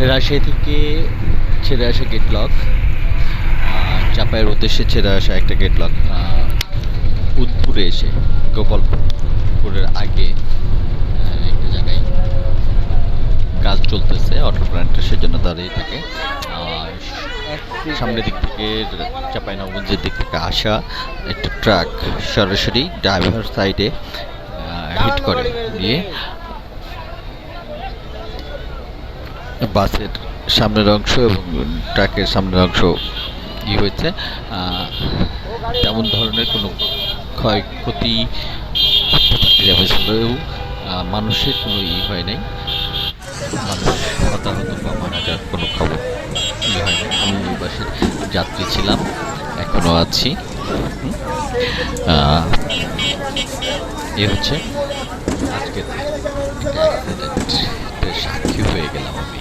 রাজশাহী থেকে ছেড়ে আসা গেট লক, চাপাইয়ের উদ্দেশ্যে ছেড়ে আসা একটা গেট লক, উদপুরে এসে গোপালপুরের আগে একটা জায়গায় কাজ চলতেছে, অটো প্ল্যান্টের, সেজন্য দাঁড়িয়ে থাকে। সামনের দিক থেকে চাঁপাইনবাবগঞ্জের দিক থেকে আসা একটা ট্রাক সরাসরি ড্রাইভার সাইডে হিট করে দিয়ে বাসের সামনের অংশ এবং ট্রাকের সামনের অংশ হয়েছে। তেমন ধরনের কোনো ক্ষয়ক্ষতি এবং মানুষের কোনো হয় নাই, মানুষ হতাহত বা মারা যাওয়ার কোনো খবর হয় না। আমি এই বাসের যাত্রী ছিলাম, এখনো আছি। এ হচ্ছে আজকের সাক্ষী হয়ে গেলাম আমি।